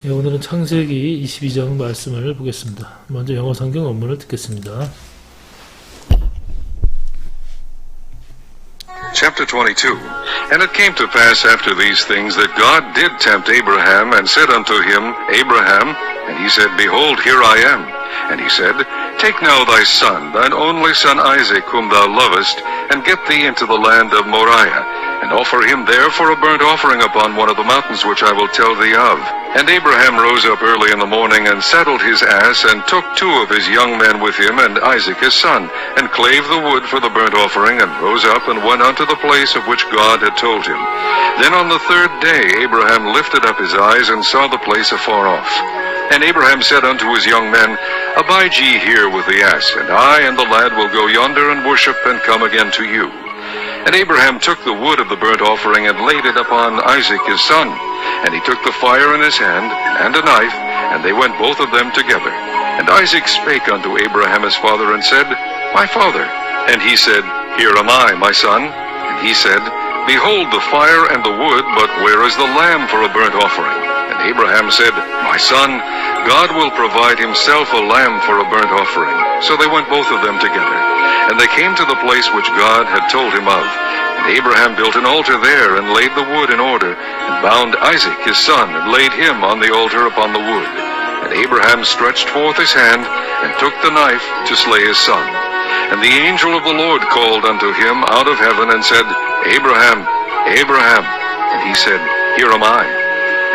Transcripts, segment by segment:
오늘은 창세기 22장 말씀을 보겠습니다. 먼저 영어 성경 원문을 듣겠습니다. Chapter 22. And it came to pass after these things that God did tempt Abraham, and said unto him, Abraham, and he said, Behold, here I am. And he said, Take now thy son, thine only son Isaac, whom thou lovest, and get thee into the land of Moriah, and offer him there for a burnt offering upon one of the mountains which I will tell thee of. And Abraham rose up early in the morning, and saddled his ass, and took 2 of his young men with him, and Isaac his son, and clave the wood for the burnt offering, and rose up, and went unto the place of which God had told him. Then on the 3rd day Abraham lifted up his eyes, and saw the place afar off. And Abraham said unto his young men, Abide ye here with the ass, and I and the lad will go yonder and worship, and come again to you. And Abraham took the wood of the burnt offering, and laid it upon Isaac his son. And he took the fire in his hand, and a knife, and they went both of them together. And Isaac spake unto Abraham his father, and said, My father. And he said, Here am I, my son. And he said, Behold the fire and the wood, but where is the lamb for a burnt offering? And Abraham said, My son, God will provide himself a lamb for a burnt offering. So they went both of them together. And they came to the place which God had told him of. And Abraham built an altar there, and laid the wood in order, and bound Isaac his son, and laid him on the altar upon the wood. And Abraham stretched forth his hand, and took the knife to slay his son. And the angel of the Lord called unto him out of heaven, and said, Abraham, Abraham. And he said, Here am I.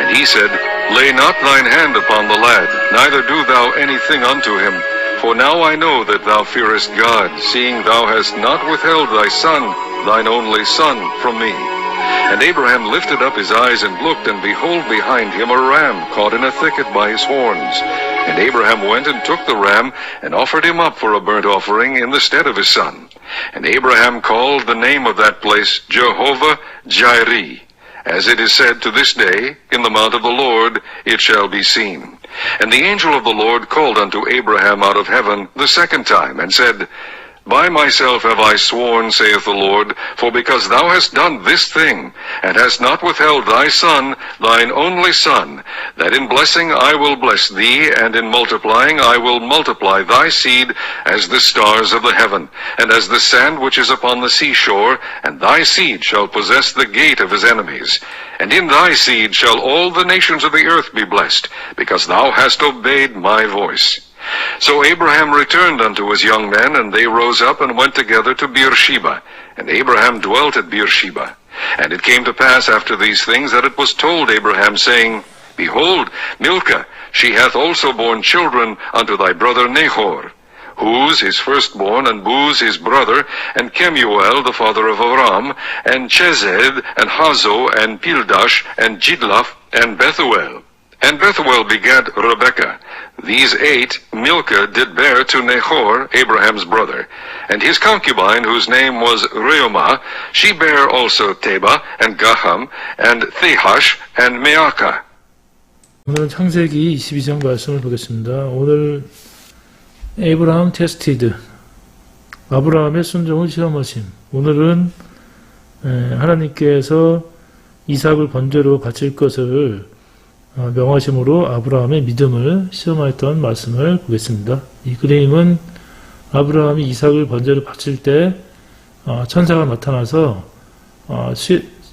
And he said, Lay not thine hand upon the lad, neither do thou anything unto him. For now I know that thou fearest God, seeing thou hast not withheld thy son, thine only son, from me. And Abraham lifted up his eyes and looked, and behold, behind him a ram caught in a thicket by his horns. And Abraham went and took the ram, and offered him up for a burnt offering in the stead of his son. And Abraham called the name of that place Jehovah-Jireh. As it is said to this day, In the mount of the Lord it shall be seen. And the angel of the Lord called unto Abraham out of heaven the 2nd time, and said, By myself have I sworn, saith the Lord, for because thou hast done this thing, and hast not withheld thy son, thine only son, that in blessing I will bless thee, and in multiplying I will multiply thy seed as the stars of the heaven, and as the sand which is upon the seashore, and thy seed shall possess the gate of his enemies. And in thy seed shall all the nations of the earth be blessed, because thou hast obeyed my voice. So Abraham returned unto his young men, and they rose up and went together to Beersheba. And Abraham dwelt at Beersheba. And it came to pass after these things that it was told Abraham, saying, Behold, Milcah, she hath also borne children unto thy brother Nahor. Huz his firstborn, and Buz his brother, and Kemuel the father of Aram, and Chesed, and Hazo, and Pildash, and Jidlaph, and Bethuel. And Bethuel begat Rebekah. These 8 Milcah did bear to Nahor, Abraham's brother. And his concubine, whose name was Reumah, she bare also Teba, and Gaham, and Thehash, and Meakah. 오늘은 창세기 22장 말씀을 보겠습니다. 오늘 에이브라함 테스티드, 아브라함의 순종을 시험하심. 오늘은 하나님께서 이삭을 번제로 바칠 것을 명하심으로 아브라함의 믿음을 시험하였던 말씀을 보겠습니다. 이 그림은 아브라함이 이삭을 번제로 바칠 때 천사가 나타나서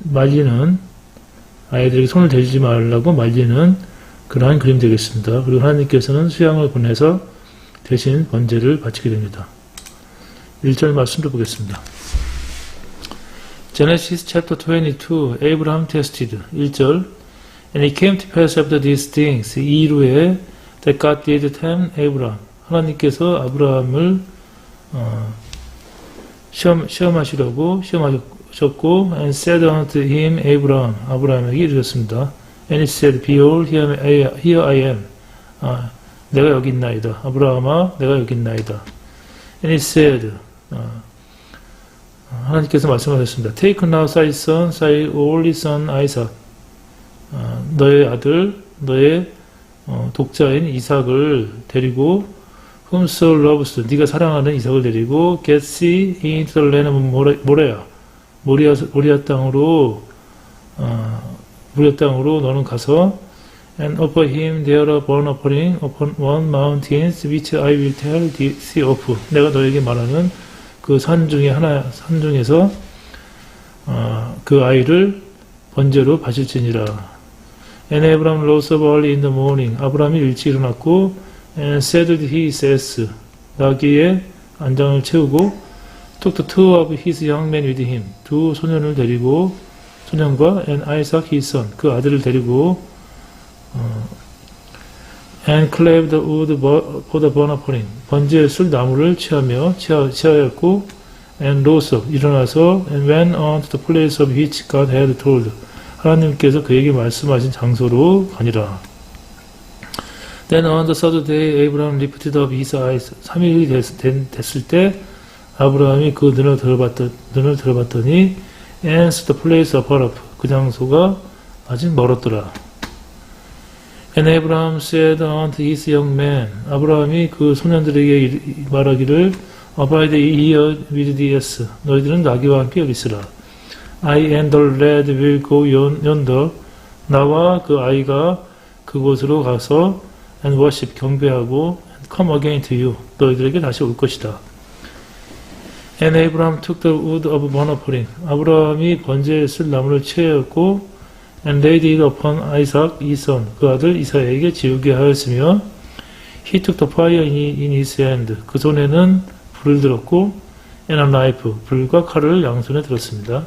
말리는, 아이들에게 손을 대지 말라고 말리는 그러한 그림 되겠습니다. 그리고 하나님께서는 수양을 보내서 대신 번제를 바치게 됩니다. 1절 말씀도 보겠습니다. Genesis chapter 22, Abraham tested. 1절 And it came to pass after these things, 이 이후에 that God did tempt Abraham. 하나님께서 아브라함을 시험하셨고, and said unto him, Abraham, 아브라함에게 이르셨습니다. And he said, Behold, here I am. 내가 여기 있나이다. 아브라함아, 내가 여기 있나이다. And he said, 하나님께서 말씀하셨습니다. Take now thy son, thy only son Isaac. 너의 아들, 너의 독자인 이삭을 데리고, whom thou lovest, 네가 사랑하는 이삭을 데리고, get thee into the land of 모리아 땅으로 너는 가서 And offer him there a burnt offering upon one mountain which I will tell thee of. 내가 너에게 말하는 그 산 중에서 그 아이를 번제로 바칠지니라. And Abraham rose up early in the morning. 아브라함이 일찍 일어났고, and saddled his ass. 나귀의 안장을 채우고, took the two of his young men with him. 두 소년을 데리고, 소년과 and Isaac his son. 그 아들을 데리고, and clave the wood for the burnt offering. 번제에 쓸 나무를 취하였고, and rose up, 일어나서, and went on to the place of which God had told. 하나님께서 그에게 말씀하신 장소로 가니라. Then on the third day, Abraham lifted up his eyes. 3일이 됐을 때, 아브라함이 그 눈을 들어봤더니, and the place afar off. 그 장소가 아직 멀었더라. And Abraham said unto his young men. 아브라함이 그 소년들에게 말하기를, Abide here with the ass. 너희들은 나귀와 함께 여기 있으라. I and the lad will go yonder. 나와 그 아이가 그곳으로 가서 and worship, 경배하고 and come again to you. 너희들에게 다시 올 것이다. And Abraham took the wood of burnt offering. 아브라함이 번제에 쓸 나무를 취하였고 and laid it upon Isaac, his son. 그 아들 이삭에게 지우게 하였으며 he took the fire in his hand. 그 손에는 불을 들었고 and a knife, 불과 칼을 양손에 들었습니다.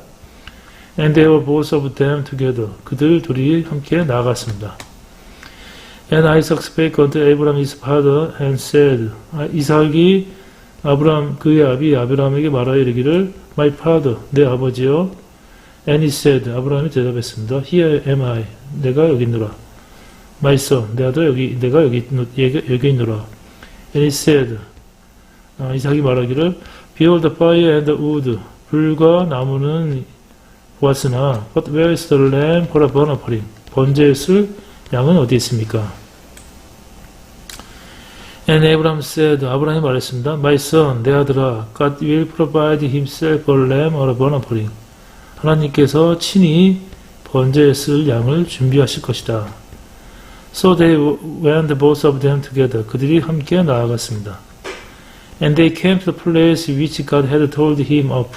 And they were both of them together. 그들 둘이 함께 나아갔습니다. And Isaac spake unto Abraham his father and said. 이삭이 아브라함 그의 아비 아브라함에게 말하여 이르기를 My father, 내 아버지여. And he said. 아브라함이 대답했습니다. Here am I. 내가 여기 있노라. My son, 내 아들 내가 여기 있노라. And he said. 이삭이 말하기를 Behold the fire and the wood. 불과 나무는 보았으나 But where is the lamb for a burnt offering? 번제에 쓸 양은 어디 있습니까? And Abraham said. 아브라함이 말했습니다. My son, 내 아들아, God will provide himself a lamb or a burnt offering. 하나님께서 친히 번제에 쓸 양을 준비하실 것이다. So they went both of them together. 그들이 함께 나아갔습니다. And they came to the place which God had told him of.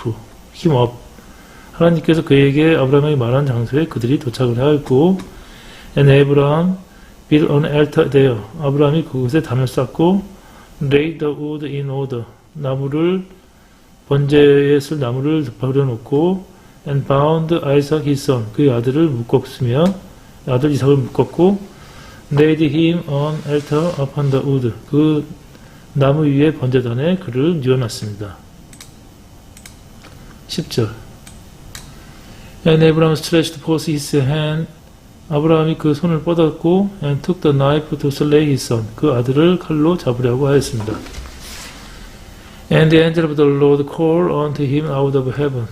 하나님께서 그에게 아브라함에게 말한 장소에 그들이 도착을 하였고, and Abraham built an altar there. 아브라함이 그곳에 단을 쌓고, laid the wood in order. 번제에 쓸 나무를 버려놓고, and bound Isaac his son. 그의 아들을 묶었으며, 아들 이삭을 묶었고, laid him on altar upon the wood. 그 나무 위에 번제단에 그를 뉘어놨습니다. 10절. And Abraham stretched forth his hand. 아브라함이 그 손을 뻗었고, and took the knife to slay his son. 그 아들을 칼로 잡으려고 하였습니다. And the angel of the Lord called unto him out of heaven.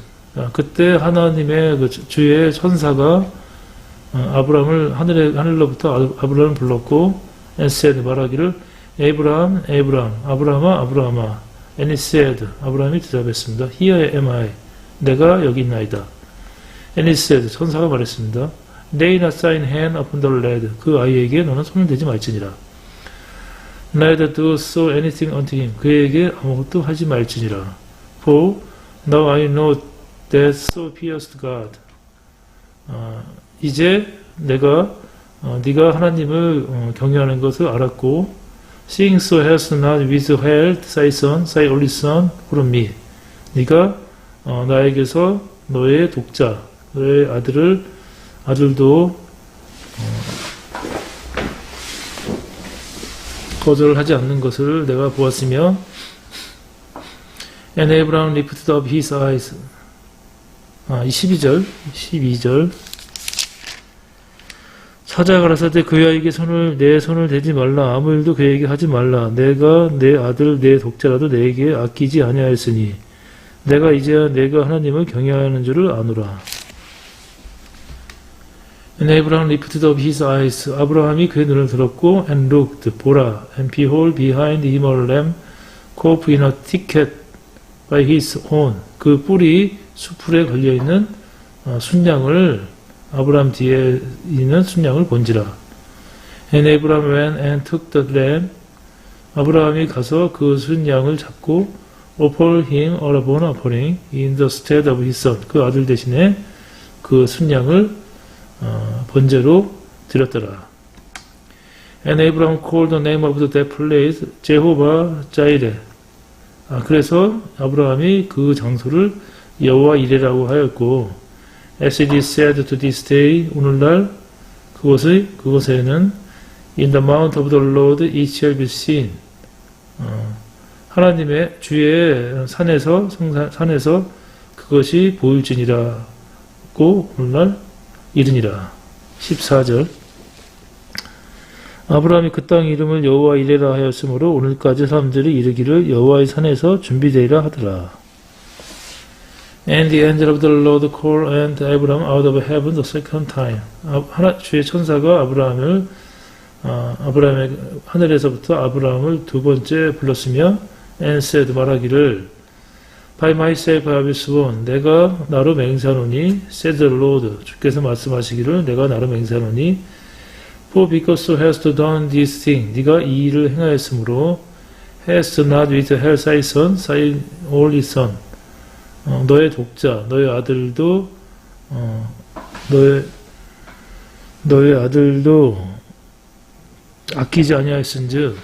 그때 하나님의 그 주의 천사가 아브라함을 하늘로부터 아브라함을 불렀고, and said 말하기를 Abraham, Abraham, 아브라함아, 아브라함아. And he said, 아브라함이 대답했습니다. Here am I. 내가 여기 있나이다. And he said, 천사가 말했습니다. Lay not thine hand upon the lad. 그 아이에게 너는 손을 대지 말지니라. Neither do so anything unto him. 그에게 아무것도 하지 말지니라. For now I know that so fearest God. 이제 내가 네가 하나님을 경외하는 것을 알았고, Seeing so hast not withheld thy son, thy only son, from me. 네가 나에게서 너의 독자, 너의 아들도 거절하지 않는 것을 내가 보았으며, And Abraham lifted up his eyes. 12절. 사자가 가라사대 그의 아이에게 내 손을 대지 말라. 아무 일도 그에게 하지 말라. 내가 내 아들 내 독자라도 내게 아끼지 아니하였으니 내가 이제야 내가 하나님을 경외하는 줄을 아노라. And Abraham lifted up his eyes. 아브라함이 그의 눈을 들었고, and looked, 보라, and behold behind him a lamb caught in a thicket by his own. 그 뿔이 수풀에 걸려있는 순양을 아브라함 뒤에 있는 순양을 본지라. And Abraham went and took the lamb. 아브라함이 가서 그 순양을 잡고 offered him a burnt offering in the stead of his son. 그 아들 대신에 그 순양을 번제로 드렸더라. And Abraham called the name of that place 제호바 자이레. 그래서 아브라함이 그 장소를 여호와 이레라고 하였고, as it is said to this day, 오늘날 그곳에는 in the mount of the Lord it shall be seen. 하나님의 주의 산에서 그것이 보일지니라고 오늘날 이르니라. 14절. 아브라함이 그 땅 이름을 여호와 이레라 하였으므로 오늘까지 사람들이 이르기를 여호와의 산에서 준비되리라 하더라. And the angel of the Lord called and Abraham out of heaven the second time. 주의 천사가 아브라함의 하늘에서부터 아브라함을 두 번째 불렀으며 and said 말하기를 By myself I have sworn 내가 나로 맹세하노니 said the Lord 주께서 말씀하시기를 내가 나로 맹세하노니 For because thou hast done this thing 네가 이 일을 행하였으므로 hast not withheld thy son thy only son 너의 독자 너의 아들도 너의 아들도 아끼지 아니하였은즉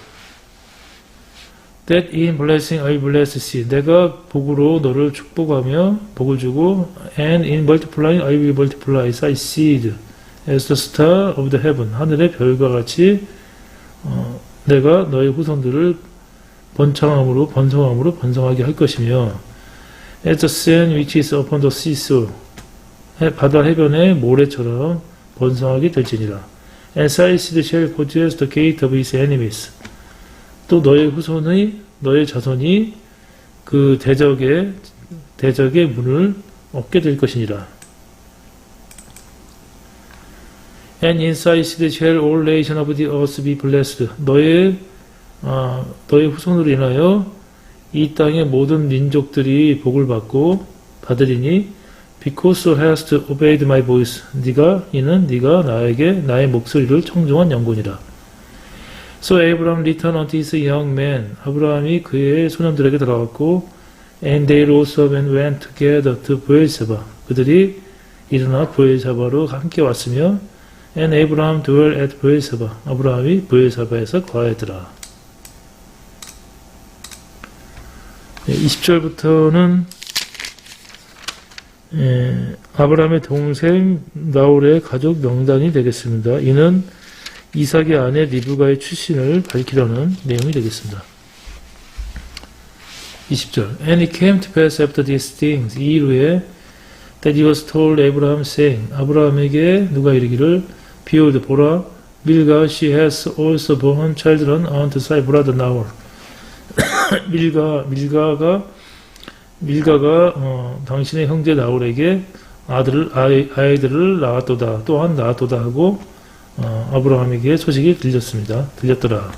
that in blessing I bless thee 내가 복으로 너를 축복하며 복을 주고 and in multiplying I will multiply thy seed as the star of the heaven 하늘의 별과 같이 내가 너의 후손들을 번성함으로 번성하게 할 것이며 as the sand which is upon the seashore 바다 해변의 모래처럼 번성하게 될지니라 and thy seed shall possess the gate of his enemies 또 너의 자손이 그 대적의 문을 얻게 될 것이니라. And in thy seed shall all nations of the earth be blessed. 너의 후손으로 인하여 이 땅의 모든 민족들이 복을 받으리니 because thou hast obeyed my voice. 이는 네가 나의 목소리를 청종한 영혼이라. So Abraham returned unto his young men. 아브라함이 그의 소년들에게 들어갔고, and they rose up and went together to Beersheba. 그들이 일어나 브엘사바로 함께 왔으며, and Abraham dwelt at Beersheba. 아브라함이 브엘사바에서 거하였더라. 20절부터는 아브라함의 동생 나홀의 가족 명단이 되겠습니다. 이는 이삭의 아내 리브가의 출신을 밝히려는 내용이 되겠습니다. 20절 And it came to pass after these things 이 이후에 that he was told Abraham saying 아브라함에게 누가 이르기를 Behold 보라 밀가 she has also borne children unto thy brother Nahor 밀가가 당신의 형제 나홀에게 아이들을 낳았도다 또한 낳았도다 하고 아브라함에게 소식이 들렸더라.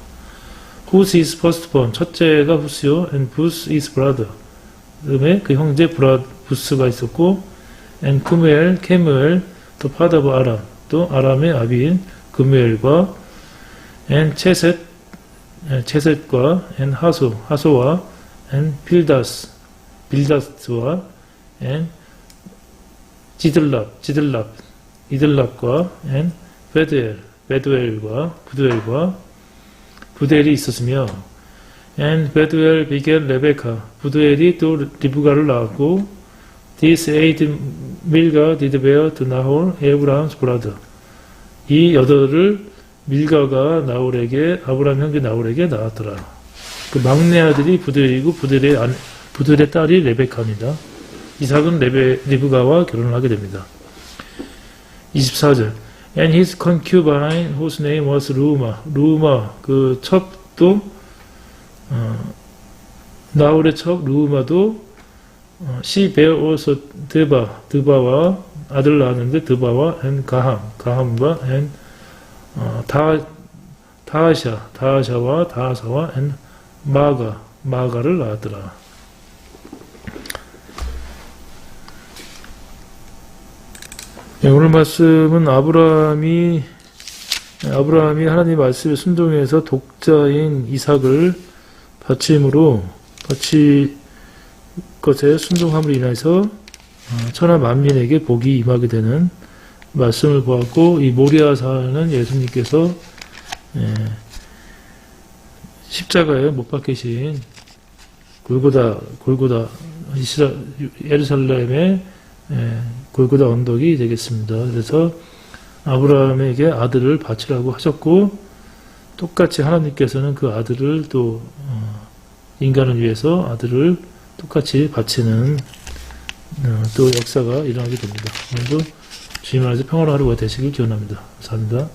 Whose is firstborn? 첫째가 후스요. And Bus is brother. 그다음에 그 형제 부스가 있었고, and Kemuel, the father of Aram. 또 아람의 아비인 그무엘과, and 체셋과, and 하소와, and 빌다스와, and 이들랍과, and 베두엘과 부두엘이 있었으며 and 베두엘 begat 레베카 부두엘이 또 리브가를 낳았고 this eight 밀가 did bear to Nahor Abraham's brother 이 여덟을 밀가가 아브라함 형제 나홀에게 낳았더라. 그 막내 아들이 부두엘이고 부두엘의 딸이 레베카입니다. 이삭은 리브가와 결혼을 하게 됩니다. 24절 And his concubine, whose name was 루마, 그 첩도, 나홀의 첩, 루마도, she bare also 드바와, 아들 낳았는데, 드바와, and 가함과, and, 다하샤와, and 마가를 낳았더라. 오늘 말씀은 아브라함이 아브라함이 하나님 말씀에 순종해서 독자인 이삭을 바친 것에 순종함으로 인해서 천하 만민에게 복이 임하게 되는 말씀을 보았고, 이 모리아산은 예수님께서 십자가에 못 박히신 골고다 예루살렘의 골고다 언덕이 되겠습니다. 그래서 아브라함에게 아들을 바치라고 하셨고, 똑같이 하나님께서는 그 아들을 또 인간을 위해서 아들을 똑같이 바치는 또 역사가 일어나게 됩니다. 오늘도 주님 안에서 평안한 하루가 되시길 기원합니다. 감사합니다.